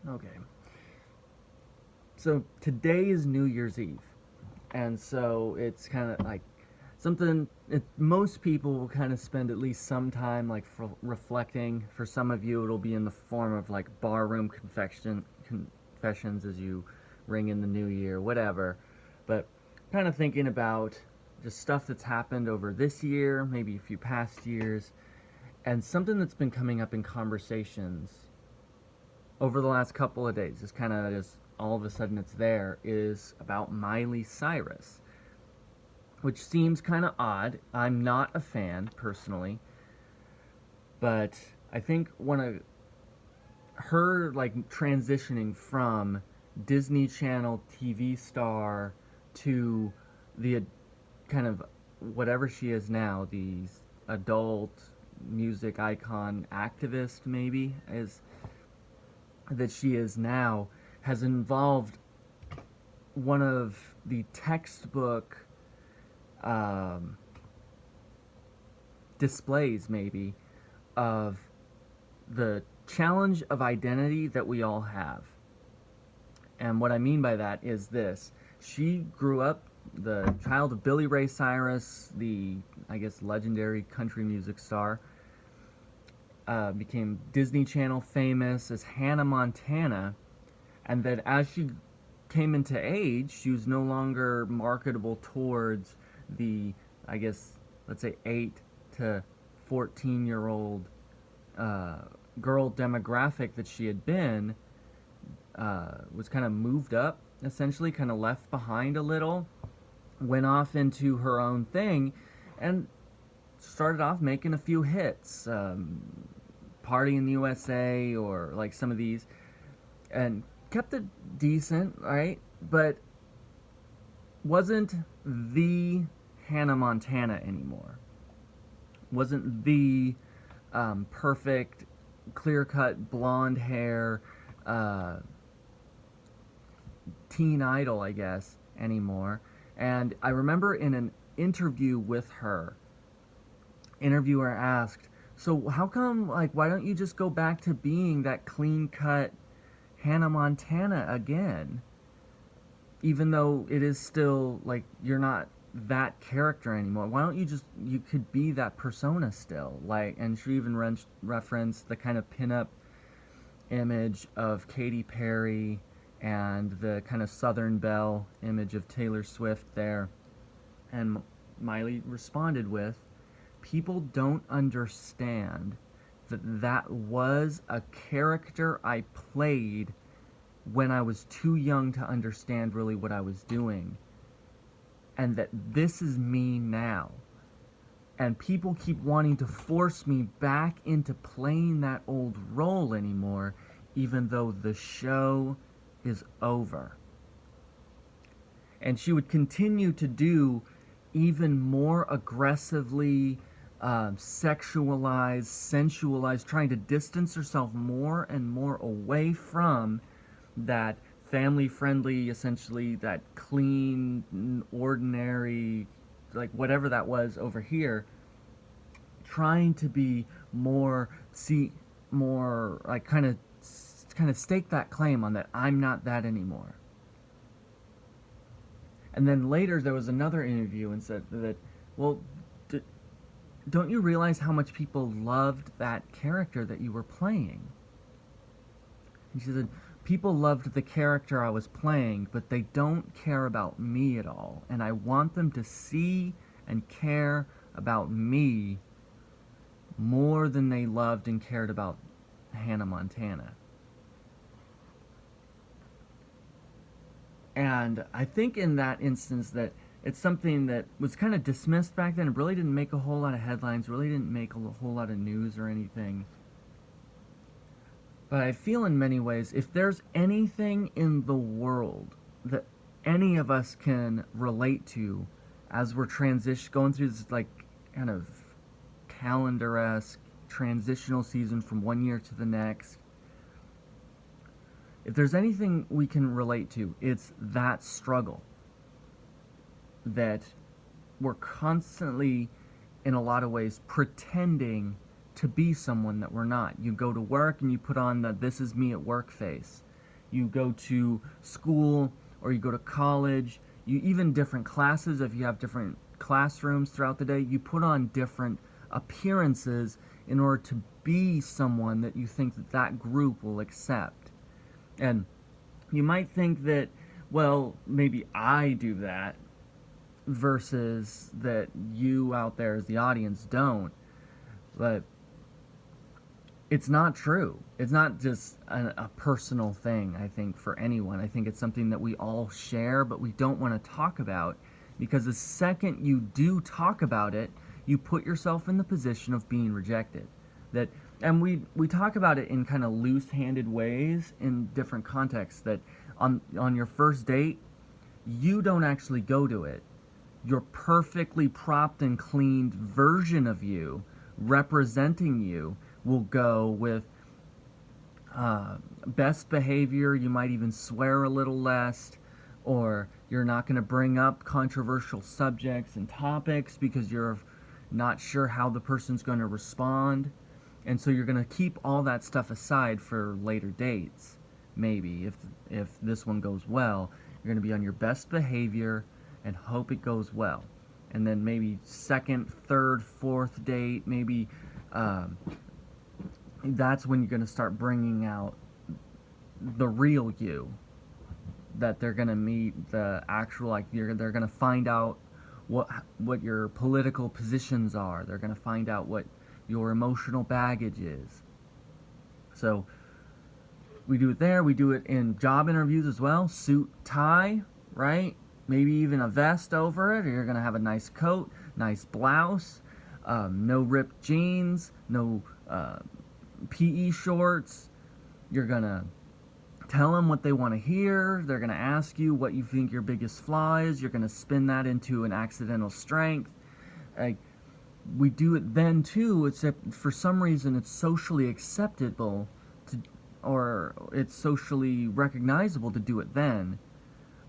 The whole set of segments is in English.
Okay. So today is New Year's Eve. And so it's kind of like something most people will kind of spend at least some time like reflecting. For some of you, it'll be in the form of like barroom confessions as you ring in the new year, whatever. But kind of thinking about just stuff that's happened over this year, maybe a few past years, and something that's been coming up in conversations over the last couple of days, just kind of just all of a sudden it's there, is about Miley Cyrus, which seems kind of odd. I'm not a fan personally, but I think one of her like transitioning from Disney Channel TV star to the kind of whatever she is now, the adult music icon activist maybe is that she is now, has involved one of the textbook um, displays, maybe, of the challenge of identity that we all have. And what I mean by that is this: she grew up the child of Billy Ray Cyrus, the, I guess, legendary country music star, became Disney Channel famous as Hannah Montana, and that as she came into age, she was no longer marketable towards the, I guess, let's say 8 to 14-year-old uh, girl demographic that she had been, was kind of moved up, essentially, kind of left behind a little, went off into her own thing, and started off making a few hits. Party in the USA, or like some of these, and kept it decent, right? But wasn't the Hannah Montana anymore. Wasn't the perfect, clear cut, blonde hair uh, teen idol, I guess, anymore. And I remember in an interview with her, interviewer asked, "So how come, like, why don't you just go back to being that clean cut Hannah Montana again? Even though it is still like you're not that character anymore. Why don't you just, you could be that persona still?" Like, and she even referenced the kind of pinup image of Katy Perry and the kind of Southern Belle image of Taylor Swift there. And Miley responded with, "People don't understand that that was a character I played when I was too young to understand really what I was doing. And that this is me now. And people keep wanting to force me back into playing that old role anymore, even though the show is over." And she would continue to do even more aggressively sexualized, sensualized, trying to distance herself more and more away from that family friendly, essentially, that clean, ordinary, like whatever that was over here, trying to be more, see, more like kind of stake that claim on that I'm not that anymore. And then later there was another interview and said that, well, don't you realize how much people loved that character that you were playing? And she said, "People loved the character I was playing, but they don't care about me at all. And I want them to see and care about me more than they loved and cared about Hannah Montana." And I think in that instance that it's something that was kind of dismissed back then. It really didn't make a whole lot of headlines, really didn't make a whole lot of news or anything. But I feel in many ways, if there's anything in the world that any of us can relate to as we're going through this like kind of calendar-esque transitional season from one year to the next, if there's anything we can relate to, it's that struggle that we're constantly, in a lot of ways, pretending to be someone that we're not. You go to work and you put on the "this is me at work" face. you go to school or you go to college, you even different classes, if you have different classrooms throughout the day, you put on different appearances in order to be someone that you think that that group will accept. And you might think that, well, maybe I do that, versus that you out there as the audience don't. But it's not true. It's not just a personal thing, I think, for anyone. I think it's something that we all share, but we don't want to talk about, because the second you do talk about it, you put yourself in the position of being rejected. That, and we talk about it in kind of loose-handed ways in different contexts, that on your first date, you don't actually go to it. Your perfectly propped and cleaned version of you, representing you, will go with best behavior. You might even swear a little less, or you're not going to bring up controversial subjects and topics because you're not sure how the person's going to respond. And so you're going to keep all that stuff aside for later dates. Maybe if this one goes well, you're going to be on your best behavior and hope it goes well. And then maybe second, third, fourth date, maybe that's when you're going to start bringing out the real you. That they're going to meet the actual, like, they're going to find out what your political positions are. They're going to find out what your emotional baggage is. So we do it there. We do it in job interviews as well. Suit, tie, right? Maybe even a vest over it. Or you're going to have a nice coat, nice blouse, no ripped jeans, no PE shorts. You're going to tell them what they want to hear. They're going to ask you what you think your biggest flaw is. You're going to spin that into an accidental strength. Like, we do it then too, except for some reason it's socially acceptable to, or it's socially recognizable to do it then.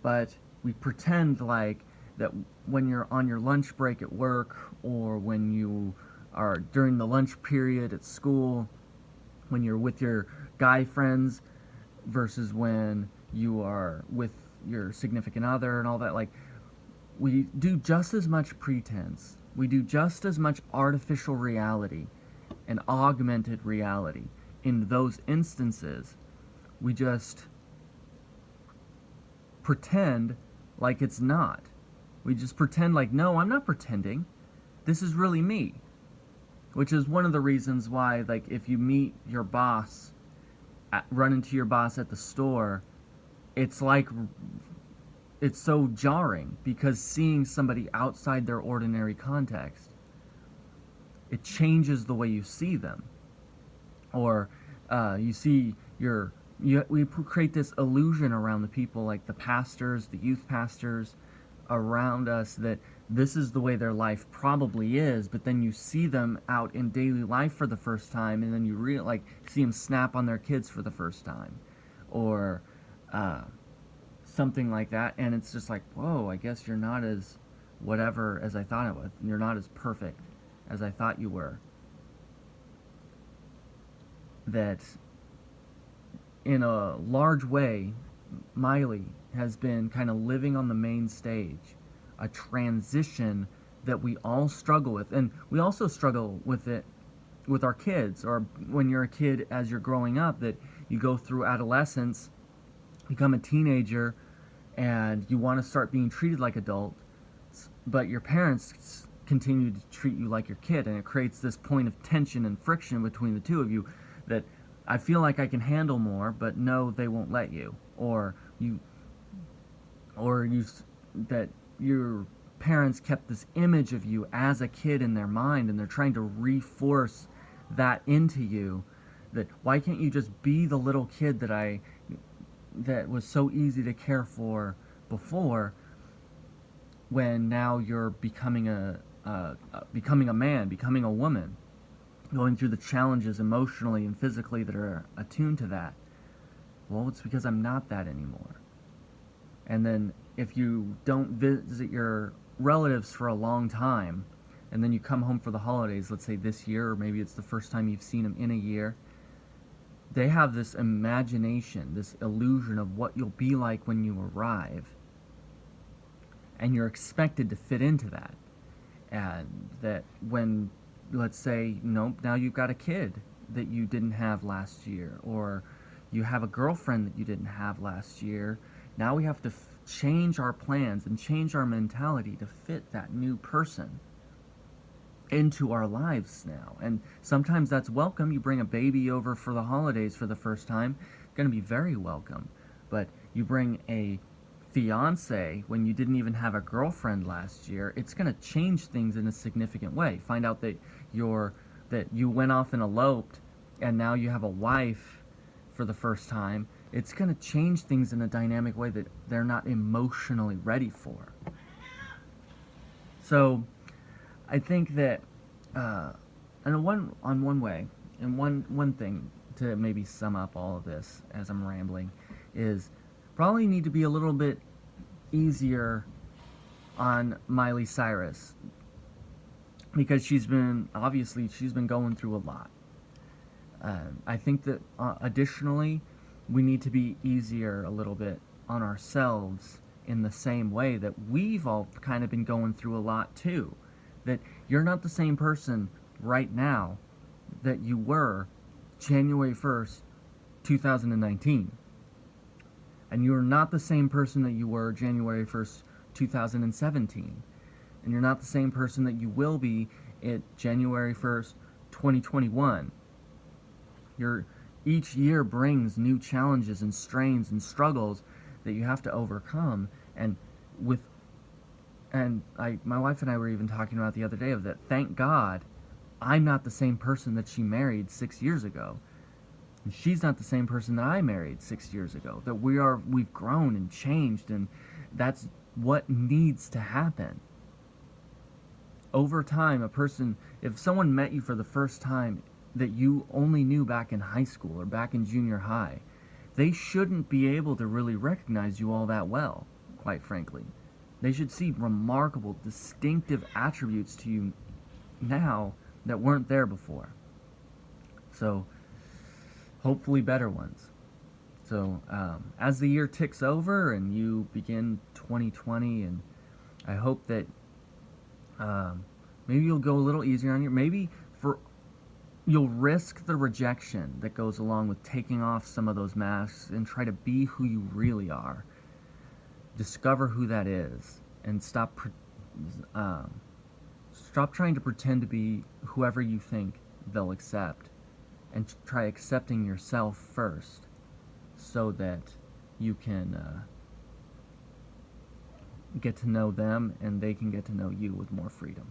But we pretend like that when you're on your lunch break at work, or when you are during the lunch period at school, when you're with your guy friends versus when you are with your significant other and all that, like, we do just as much pretense. We do just as much artificial reality and augmented reality. In those instances, we just pretend like it's not. We just pretend like, no, I'm not pretending. This is really me. Which is one of the reasons why, like, if you meet your boss, run into your boss at the store, it's like, it's so jarring, because seeing somebody outside their ordinary context, it changes the way you see them. Or you see we create this illusion around the people, like the pastors, the youth pastors around us, that this is the way their life probably is, but then you see them out in daily life for the first time, and then you see them snap on their kids for the first time, or something like that, and it's just like, whoa, I guess you're not as whatever as I thought it was. You're not as perfect as I thought you were. That in a large way, Miley has been kind of living on the main stage, a transition that we all struggle with. And we also struggle with it with our kids, or when you're a kid as you're growing up, that you go through adolescence, become a teenager, and you want to start being treated like adults, but your parents continue to treat you like your kid, and it creates this point of tension and friction between the two of you, that I feel like I can handle more, but no, they won't let you. Or that your parents kept this image of you as a kid in their mind, and they're trying to reinforce that into you, that why can't you just be the little kid that was so easy to care for before, when now you're becoming a man, becoming a woman, going through the challenges emotionally and physically that are attuned to that. Well, it's because I'm not that anymore. And then if you don't visit your relatives for a long time, and then you come home for the holidays, let's say this year, or maybe it's the first time you've seen them in a year, they have this imagination, this illusion of what you'll be like when you arrive, and you're expected to fit into that. And that when, let's say, nope, now you've got a kid that you didn't have last year, or you have a girlfriend that you didn't have last year, now we have to change our plans and change our mentality to fit that new person into our lives now. And sometimes that's welcome. You bring a baby over for the holidays for the first time, going to be very welcome. But you bring a fiance when you didn't even have a girlfriend last year, it's going to change things in a significant way. Find out that you went off and eloped and now you have a wife for the first time. It's going to change things in a dynamic way that they're not emotionally ready for. So I think that, and one thing to maybe sum up all of this as I'm rambling is probably need to be a little bit easier on Miley Cyrus, because she's been going through a lot. I think that additionally, we need to be easier a little bit on ourselves in the same way that we've all kind of been going through a lot too. That you're not the same person right now that you were January 1st, 2019. And you're not the same person that you were January 1st, 2017. And you're not the same person that you will be at January 1st, 2021. Each year brings new challenges and strains and struggles that you have to overcome. And my wife and I were even talking about the other day of that. Thank God, I'm not the same person that she married 6 years ago. And she's not the same person that I married 6 years ago. That we've grown and changed, and that's what needs to happen. Over time, if someone met you for the first time that you only knew back in high school or back in junior high, they shouldn't be able to really recognize you all that well, quite frankly. They should see remarkable, distinctive attributes to you now that weren't there before. So, hopefully better ones. So, as the year ticks over and you begin 2020, and I hope that maybe you'll go a little easier on you. Maybe you'll risk the rejection that goes along with taking off some of those masks and try to be who you really are. Discover who that is, and stop trying to pretend to be whoever you think they'll accept, and try accepting yourself first, so that you can get to know them and they can get to know you with more freedom.